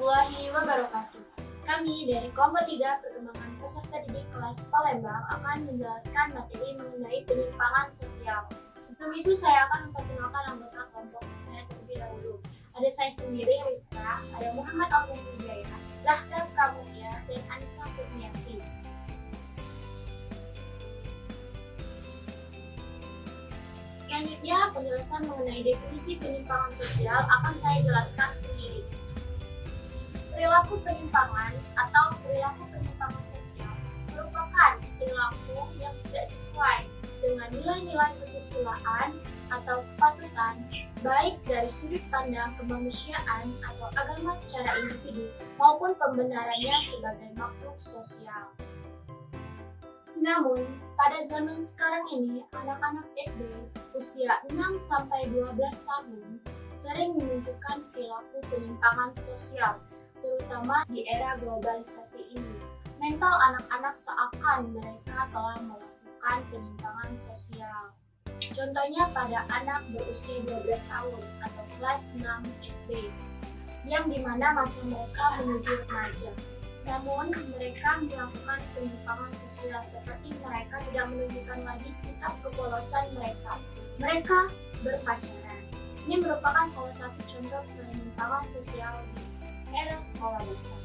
warahmatullahi wabarakatuh. Kami dari kelompok 3 perkembangan peserta didik kelas Palembang akan menjelaskan materi mengenai penyimpangan sosial. Sebelum itu saya akan memperkenalkan anggota kelompok saya terlebih dahulu. Ada saya sendiri, Rizka, ada Muhammad Alvin Wijaya, Zahra Pramukya, dan Anissa Kurniasi. Selanjutnya, penjelasan mengenai definisi penyimpangan sosial akan saya jelaskan sendiri. Perilaku penyimpangan atau perilaku penyimpangan sosial merupakan perilaku yang tidak sesuai dengan nilai-nilai kesusilaan atau kepatutan, baik dari sudut pandang kemanusiaan atau agama secara individu maupun pembenarannya sebagai makhluk sosial. Namun, pada zaman sekarang ini, anak-anak SD usia 6-12 tahun sering menunjukkan perilaku penyimpangan sosial, terutama di era globalisasi ini. Mental anak-anak seakan mereka telah melakukan penyimpangan sosial. Contohnya pada anak berusia 12 tahun atau kelas 6 SD, yang dimana masa mereka menuju remaja. Namun, mereka melakukan penyimpangan sosial seperti mereka tidak menunjukkan lagi sikap kepolosan mereka. Mereka berpacaran. Ini merupakan salah satu contoh penyimpangan sosial di era sekolah dasar.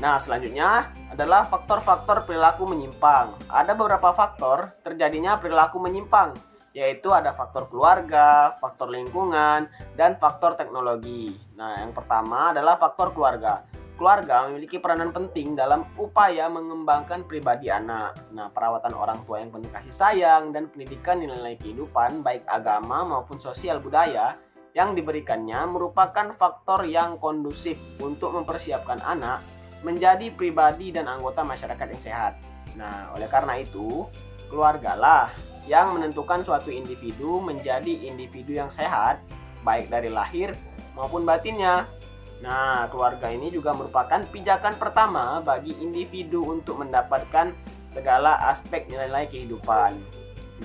Nah, selanjutnya adalah faktor-faktor perilaku menyimpang. Ada beberapa faktor terjadinya perilaku menyimpang, yaitu ada faktor keluarga, faktor lingkungan, dan faktor teknologi. Nah, yang pertama adalah faktor keluarga. Keluarga memiliki peranan penting dalam upaya mengembangkan pribadi anak. Nah, perawatan orang tua yang penuh kasih sayang dan pendidikan nilai-nilai kehidupan, baik agama maupun sosial budaya, yang diberikannya merupakan faktor yang kondusif untuk mempersiapkan anak menjadi pribadi dan anggota masyarakat yang sehat. Nah, oleh karena itu, keluargalah yang menentukan suatu individu menjadi individu yang sehat, baik dari lahir maupun batinnya. Nah, keluarga ini juga merupakan pijakan pertama bagi individu untuk mendapatkan segala aspek nilai-nilai kehidupan.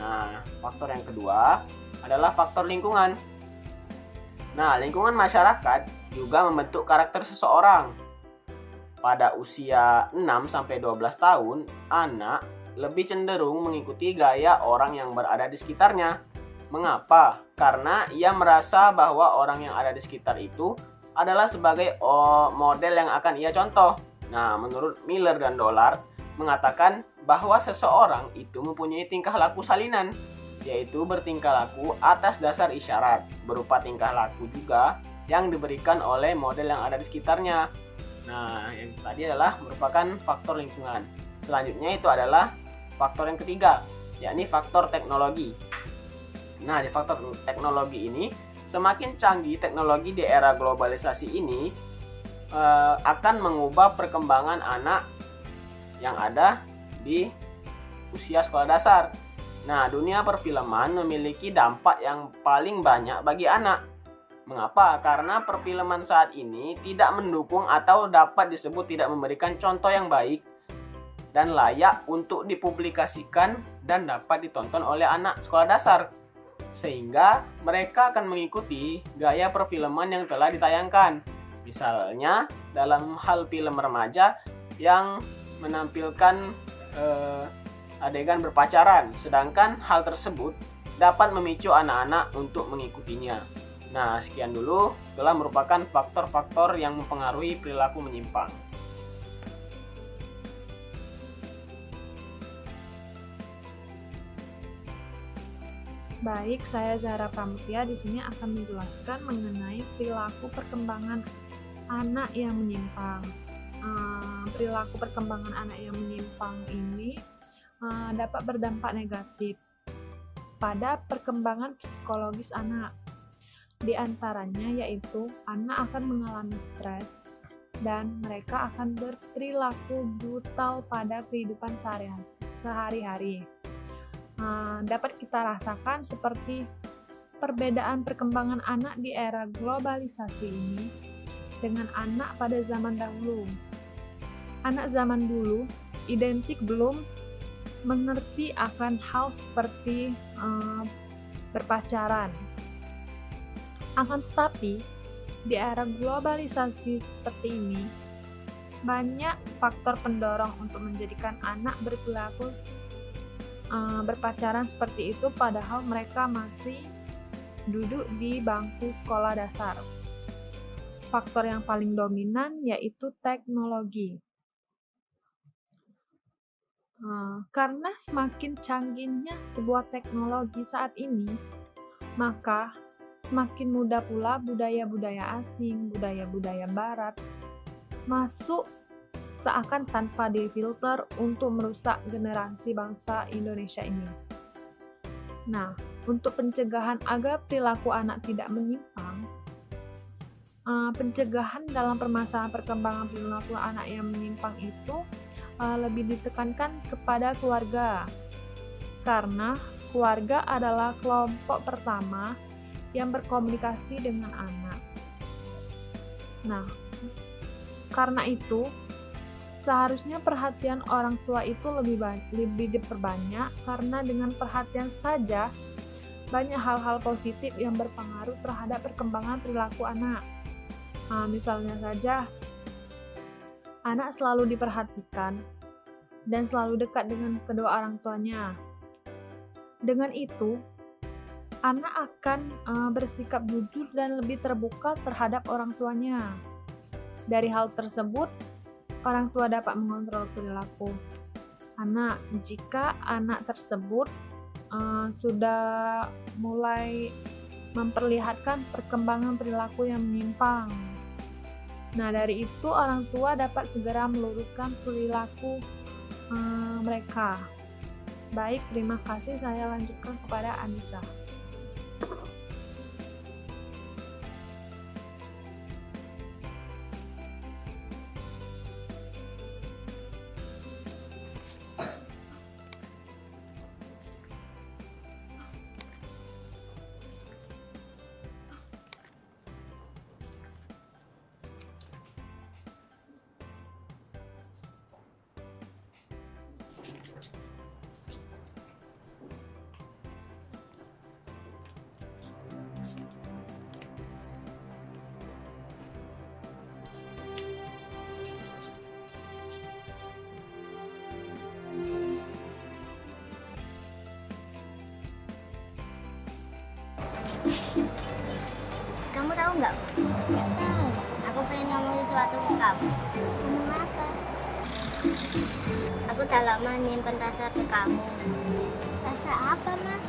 Nah, faktor yang kedua adalah faktor lingkungan. Nah, lingkungan masyarakat juga membentuk karakter seseorang. Pada usia 6-12 tahun, anak lebih cenderung mengikuti gaya orang yang berada di sekitarnya. Mengapa? Karena ia merasa bahwa orang yang ada di sekitar itu adalah sebagai model yang akan ia contoh. Nah, menurut Miller dan Dollard mengatakan bahwa seseorang itu mempunyai tingkah laku salinan, yaitu bertingkah laku atas dasar isyarat, berupa tingkah laku juga yang diberikan oleh model yang ada di sekitarnya. Nah, yang tadi adalah merupakan faktor lingkungan. Selanjutnya itu adalah faktor yang ketiga, yakni faktor teknologi. Nah, di faktor teknologi ini, semakin canggih teknologi di era globalisasi ini akan mengubah perkembangan anak yang ada di usia sekolah dasar. Nah, dunia perfilman memiliki dampak yang paling banyak bagi anak. Mengapa? Karena perfilman saat ini tidak mendukung atau dapat disebut tidak memberikan contoh yang baik dan layak untuk dipublikasikan dan dapat ditonton oleh anak sekolah dasar. Sehingga mereka akan mengikuti gaya perfilman yang telah ditayangkan. Misalnya dalam hal film remaja yang menampilkan adegan berpacaran, sedangkan hal tersebut dapat memicu anak-anak untuk mengikutinya. Nah, sekian dulu telah merupakan faktor-faktor yang mempengaruhi perilaku menyimpang. Baik, saya Zahra Pramukya di sini akan menjelaskan mengenai perilaku perkembangan anak yang menyimpang. Perilaku perkembangan anak yang menyimpang ini dapat berdampak negatif pada perkembangan psikologis anak. Di antaranya yaitu anak akan mengalami stres dan mereka akan berperilaku brutal pada kehidupan sehari-hari. Dapat kita rasakan seperti perbedaan perkembangan anak di era globalisasi ini dengan anak pada zaman dahulu. Anak zaman dulu identik belum mengerti akan hal seperti berpacaran, Akan tetapi, di era globalisasi seperti ini, banyak faktor pendorong untuk menjadikan anak berperilaku berpacaran seperti itu padahal mereka masih duduk di bangku sekolah dasar. Faktor yang paling dominan yaitu teknologi. Karena semakin canggihnya sebuah teknologi saat ini, maka semakin mudah pula budaya-budaya asing, budaya-budaya barat masuk seakan tanpa difilter untuk merusak generasi bangsa Indonesia ini. Nah, untuk pencegahan agar perilaku anak tidak menyimpang, pencegahan dalam permasalahan perkembangan perilaku anak yang menyimpang itu lebih ditekankan kepada keluarga, karena keluarga adalah kelompok pertama yang berkomunikasi dengan anak. Nah, karena itu seharusnya perhatian orang tua itu lebih diperbanyak, karena dengan perhatian saja banyak hal-hal positif yang berpengaruh terhadap perkembangan perilaku anak. Misalnya saja, anak selalu diperhatikan dan selalu dekat dengan kedua orang tuanya. Dengan itu, anak akan bersikap jujur dan lebih terbuka terhadap orang tuanya. Dari hal tersebut, orang tua dapat mengontrol perilaku anak. Jika anak tersebut sudah mulai memperlihatkan perkembangan perilaku yang menyimpang, nah dari itu orang tua dapat segera meluruskan perilaku mereka. Baik, terima kasih. Saya lanjutkan kepada Anissa. Kamu tahu nggak? Nggak tahu. Aku pengen ngomong sesuatu ke kamu. Ngomong apa? Aku tak lama nyimpen rasa ke kamu. Rasa apa, Mas?